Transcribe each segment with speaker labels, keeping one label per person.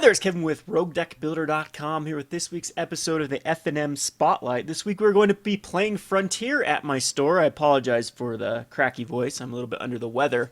Speaker 1: there, it's Kevin with RogueDeckBuilder.com here with this week's episode of the FNM Spotlight. This week we're going to be playing Frontier at my store. I apologize for the cracky voice. I'm a little bit under the weather.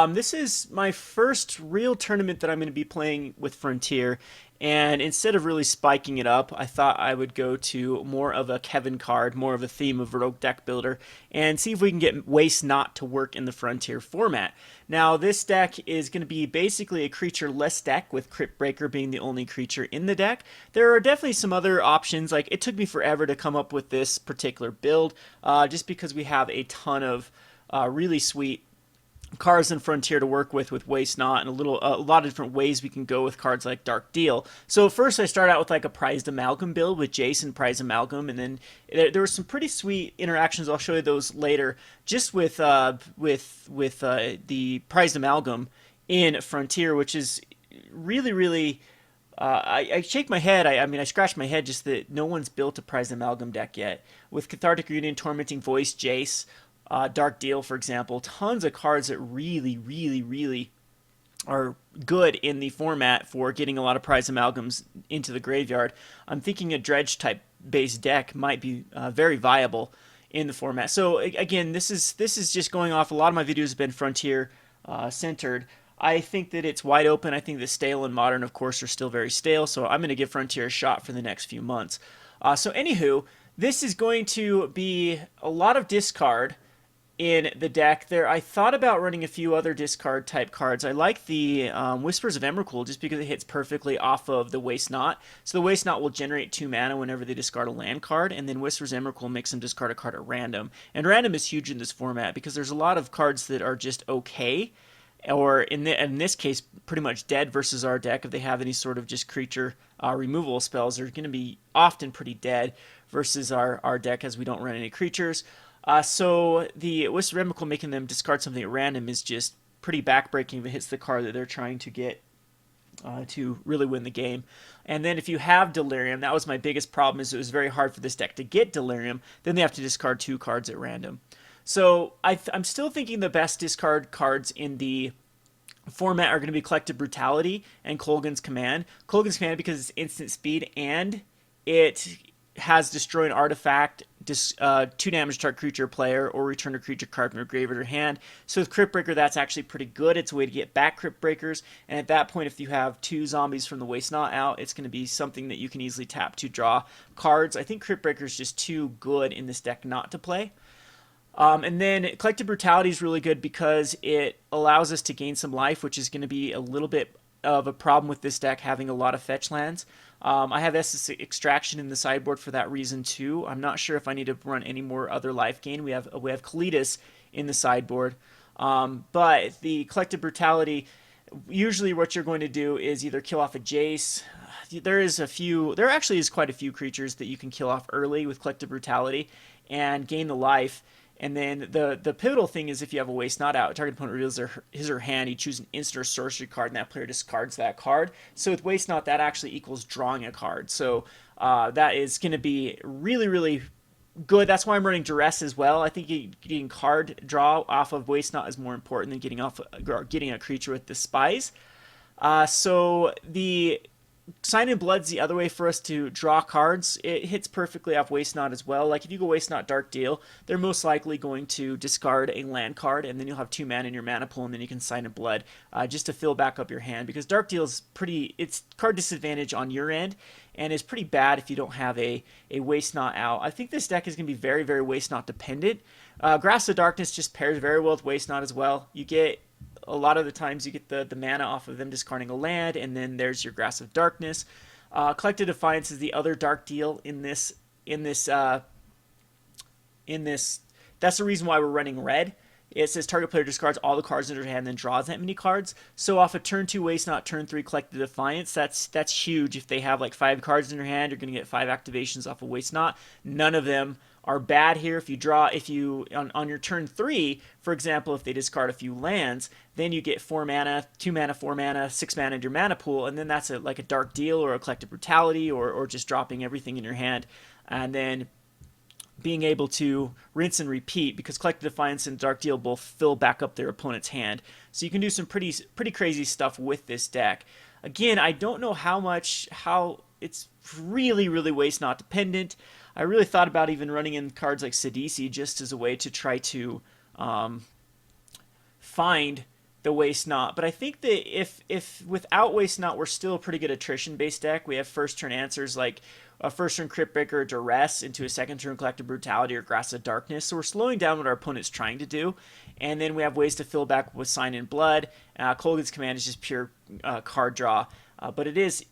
Speaker 1: This is my first real tournament that I'm going to be playing with Frontier, and instead of really spiking it up, I thought I would go to more of a Kevin card, more of a theme of Rogue Deck Builder, and see if we can get Waste Not to work in the Frontier format. Now, this deck is going to be basically a creature-less deck, with Cryptbreaker being the only creature in the deck. There are definitely some other options. Like, it took me forever to come up with this particular build, just because we have a ton of really sweet cards in Frontier to work with Waste Not, and a lot of different ways we can go with cards like Dark Deal. So first I start out with like a Prized Amalgam build with Jason Prized Amalgam, and then there were some pretty sweet interactions. I'll show you those later. Just with the Prized Amalgam in Frontier, which is really I shake my head. I mean, I scratch my head just that no one's built a Prized Amalgam deck yet. With Cathartic Reunion, Tormenting Voice, Jace, Dark Deal, for example, tons of cards that really are good in the format for getting a lot of Prized Amalgams into the graveyard. I'm thinking a Dredge type based deck might be very viable in the format. So again, this is just going off. A lot of my videos have been Frontier centered. I think that it's wide open. I think the stale and modern, of course, are still very stale. So I'm going to give Frontier a shot for the next few months. So anywho, this is going to be a lot of discard in the deck. There, I thought about running a few other discard type cards. I like the Whispers of Emrakul just because it hits perfectly off of the Waste Not. So the Waste Not will generate 2 mana whenever they discard a land card, and then Whispers of Emrakul makes them discard a card at random. And random is huge in this format because there's a lot of cards that are just okay, or in this case, pretty much dead versus our deck. If they have any sort of just creature removal spells, they're going to be often pretty dead versus our deck, as we don't run any creatures. So the Whisper Emrakul making them discard something at random is just pretty backbreaking if it hits the card that they're trying to get to really win the game. And then if you have Delirium, that was my biggest problem, is it was very hard for this deck to get Delirium. Then they have to discard 2 cards at random. So I'm still thinking the best discard cards in the format are going to be Collective Brutality and Kolaghan's Command. Kolaghan's Command because it's instant speed and it has Destroy an Artifact, 2 damage to target creature player, or return a creature card from your graveyard or hand. So with Cryptbreaker, that's actually pretty good. It's a way to get back Cryptbreakers, and at that point, if you have 2 zombies from the Waste Not out, it's going to be something that you can easily tap to draw cards. I think Cryptbreaker is just too good in this deck not to play. And then Collective Brutality is really good because it allows us to gain some life, which is going to be a little bit of a problem with this deck having a lot of fetch lands. I have Estus Extraction in the sideboard for that reason too. I'm not sure if I need to run any more other life gain. We have Kalitas in the sideboard, but the Collective Brutality, usually what you're going to do is either kill off a Jace. There actually is quite a few creatures that you can kill off early with Collective Brutality and gain the life. And then the pivotal thing is if you have a Waste Not out, target opponent reveals his or her hand, you choose an instant or sorcery card, and that player discards that card. So with Waste Not, that actually equals drawing a card. So that is going to be really good. That's why I'm running Duress as well. I think getting card draw off of Waste Not is more important than getting a creature with Despise. So the Sign in Blood's the other way for us to draw cards. It hits perfectly off Waste Not as well. Like if you go Waste Not Dark Deal, they're most likely going to discard a land card, and then you'll have 2 mana in your mana pool, and then you can Sign in Blood just to fill back up your hand, because Dark Deal is it's card disadvantage on your end, and is pretty bad if you don't have a Waste Not out. I think this deck is going to be very Waste Not dependent. Grasp of Darkness just pairs very well with Waste Not as well. You get a lot of the times you get the mana off of them discarding a land, and then there's your Grasp of Darkness. Collective Defiance is the other Dark Deal in this. That's the reason why we're running red. It says target player discards all the cards in their hand, then draws that many cards. So off a turn 2 Waste Not, turn 3 Collective Defiance, that's huge. If they have like 5 cards in their hand, you're going to get 5 activations off of Waste Not. None of them are bad here. If you on your turn 3, for example, if they discard a few lands, then you get 4 mana, 2 mana, 4 mana, 6 mana in your mana pool, and then that's like a Dark Deal or a Collective Brutality, or just dropping everything in your hand, and then being able to rinse and repeat, because Collective Defiance and Dark Deal both fill back up their opponent's hand. So you can do some pretty crazy stuff with this deck. Again, I don't know how it's really waste not dependent. I really thought about even running in cards like Sidisi just as a way to try to find the waste not. But I think that if without waste not, we're still a pretty good attrition based deck. We have first turn answers like a first turn Cryptbreaker or Duress into a second turn Collective Brutality or Grasp of Darkness. So we're slowing down what our opponent's trying to do. And then we have ways to fill back with Sign in Blood. Kolaghan's command is just pure card draw. But it is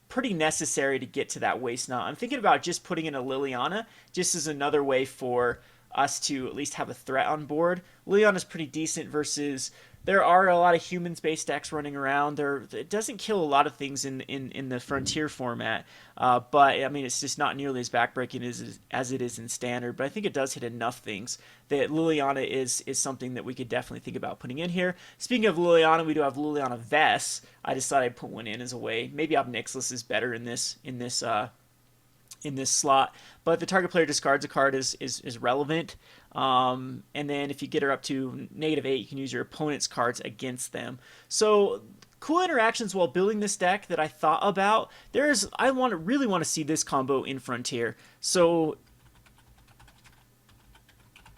Speaker 1: pretty necessary to get to that waste not. I'm thinking about just putting in a Liliana just as another way for us to at least have a threat on board. Liliana's pretty decent versus there are a lot of humans-based decks running around. It doesn't kill a lot of things in the Frontier format, but I mean it's just not nearly as backbreaking as it is in Standard. But I think it does hit enough things that Liliana is something that we could definitely think about putting in here. Speaking of Liliana, we do have Liliana Vess. I just thought I'd put one in as a way. Maybe Obnixilus is better in this slot, but the target player discards a card is relevant. And then if you get her up to -8, you can use your opponent's cards against them. So cool interactions while building this deck that I thought about. I really want to see this combo in Frontier. So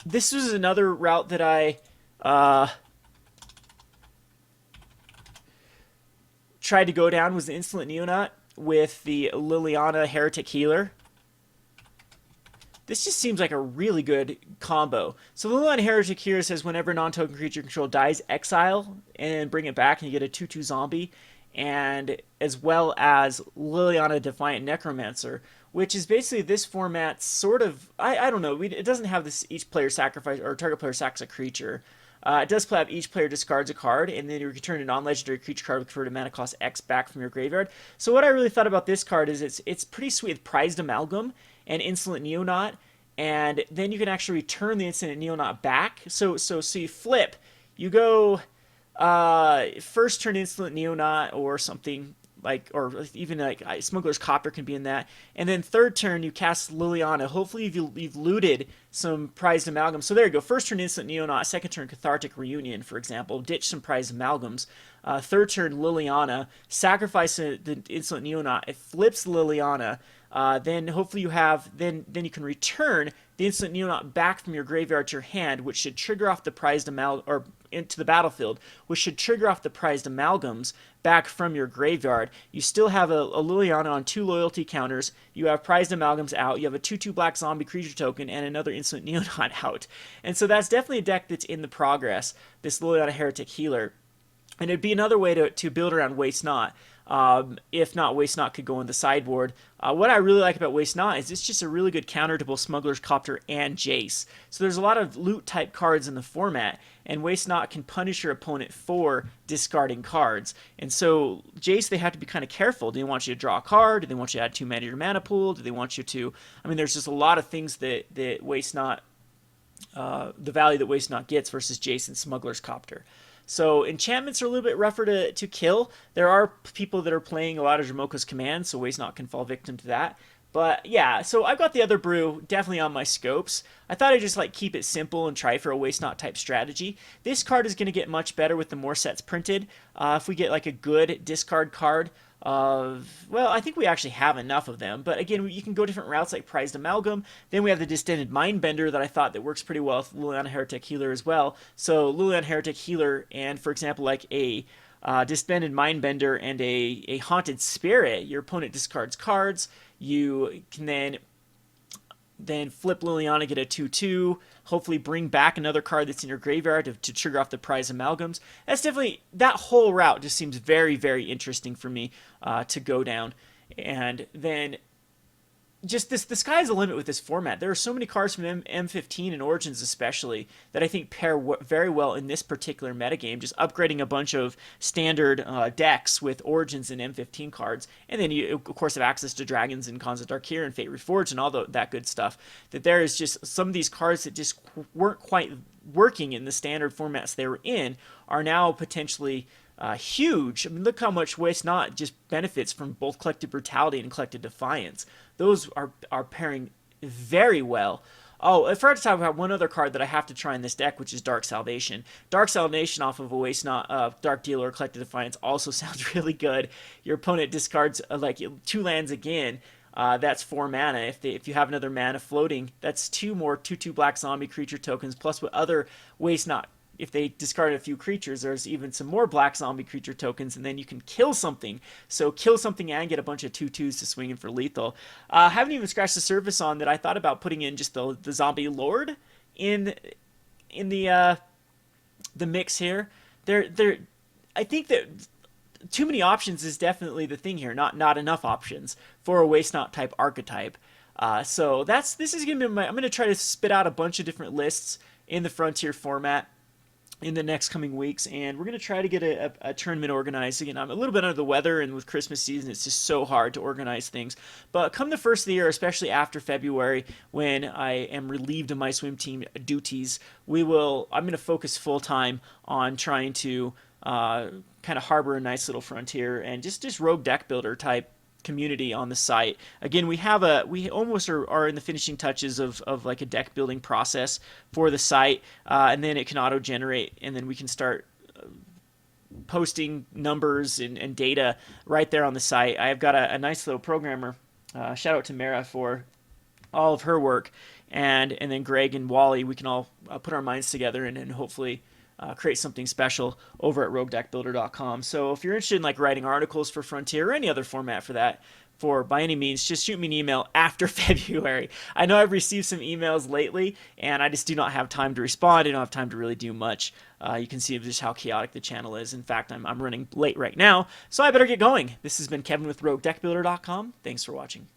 Speaker 1: this was another route that I tried to go down, was the Insolent Neonut with the Liliana Heretic Healer. This just seems like a really good combo. So Liliana Heretic Healer says whenever non-token creature control dies, exile and bring it back, and you get a 2/2 zombie. And as well as Liliana Defiant Necromancer, which is basically this format's sort of, I don't know, it doesn't have this each player sacrifice or target player sacks a creature. It does have each player discards a card, and then you return a non-legendary creature card with converted mana cost X back from your graveyard. So what I really thought about this card is it's pretty sweet with Prized Amalgam and Insolent Neonut, and then you can actually return the Insolent Neonut back. So you flip, you go first turn Insolent Neonut or something like, or even like Smuggler's Copter can be in that, and then third turn you cast Liliana. Hopefully you've looted some Prized Amalgams. So there you go. First turn Instant Neonut, second turn Cathartic Reunion, for example. Ditch some Prized Amalgams. Third turn Liliana, sacrifice the Instant Neonut. It flips Liliana. Then hopefully you have, then you can return the Instant Neonut back from your graveyard to your hand, which should trigger off the Prized Amalgam, or into the battlefield, which should trigger off the Prized Amalgams back from your graveyard. You still have a Liliana on 2 loyalty counters. You have Prized Amalgams out. You have a 2/2 black zombie creature token and another Instant Neonut out. And so that's definitely a deck that's in the progress, this Liliana Heretic Healer. And it'd be another way to build around Waste Not. If not, Waste Not could go in the sideboard. What I really like about Waste Not is it's just a really good counter to both Smuggler's Copter and Jace. So there's a lot of loot type cards in the format, and Waste Not can punish your opponent for discarding cards. And so Jace, they have to be kind of careful. Do they want you to draw a card? Do they want you to add 2 mana to your mana pool? Do they want you to... I mean, there's just a lot of things that Waste Not... the value that Waste Not gets versus Jace and Smuggler's Copter. So enchantments are a little bit rougher to kill. There are people that are playing a lot of Jamoko's Command, so Waste Not can fall victim to that. But yeah, so I've got the other brew definitely on my scopes. I thought I'd just like keep it simple and try for a Waste Not type strategy. This card is going to get much better with the more sets printed. If we get like a good discard card of, well, I think we actually have enough of them. But again, you can go different routes like Prized Amalgam. Then we have the Distended Mindbender that I thought that works pretty well with Liliana Heretic Healer as well. So Liliana Heretic Healer and, for example, like a Distended Mindbender and a Haunted Spirit, your opponent discards cards. You can then flip Liliana, get a 2/2, hopefully bring back another card that's in your graveyard to trigger off the Prized Amalgams. That's definitely, that whole route just seems very, very interesting for me to go down. And then just the sky's the limit with this format. There are so many cards from M15 and Origins especially that I think pair very well in this particular metagame. Just upgrading a bunch of standard decks with Origins and M15 cards, and then you of course have access to Dragons and Khans of Darkir and Fate Reforged and all that good stuff. That there is just some of these cards that just weren't quite working in the standard formats they were in are now potentially huge. I mean, look how much Waste Not just benefits from both Collective Brutality and Collective Defiance. Those are pairing very well. Oh, I forgot to talk about one other card that I have to try in this deck, which is Dark Salvation. Dark Salvation off of a Waste Not Dark Dealer or Collective Defiance also sounds really good. Your opponent discards like 2 lands again. That's 4 mana. If you have another mana floating, that's 2 more 2/2 black zombie creature tokens plus what other Waste Not. If they discard a few creatures, there's even some more black zombie creature tokens, and then you can kill something. So kill something and get a bunch of 2/2s to swing in for lethal. Haven't even scratched the surface on that. I thought about putting in just the zombie lord in the mix here. I think that too many options is definitely the thing here. Not enough options for a waste not type archetype. So this is gonna be I'm gonna try to spit out a bunch of different lists in the Frontier format in the next coming weeks, and we're going to try to get a tournament organized. Again, I'm a little bit under the weather, and with Christmas season, it's just so hard to organize things. But come the first of the year, especially after February, when I am relieved of my swim team duties, I'm going to focus full time on trying to kind of harbor a nice little Frontier and just rogue deck builder type community on the site. Again, we almost are in the finishing touches of like a deck building process for the site, and then it can auto generate, and then we can start posting numbers and data right there on the site. I've got a nice little programmer. Shout out to Mara for all of her work, and then Greg and Wally. We can all put our minds together and hopefully create something special over at roguedeckbuilder.com. So if you're interested in like writing articles for Frontier or any other format for that, by any means, just shoot me an email after February. I know I've received some emails lately, and I just do not have time to respond. I don't have time to really do much. You can see just how chaotic the channel is. In fact, I'm running late right now, so I better get going. This has been Kevin with roguedeckbuilder.com. Thanks for watching.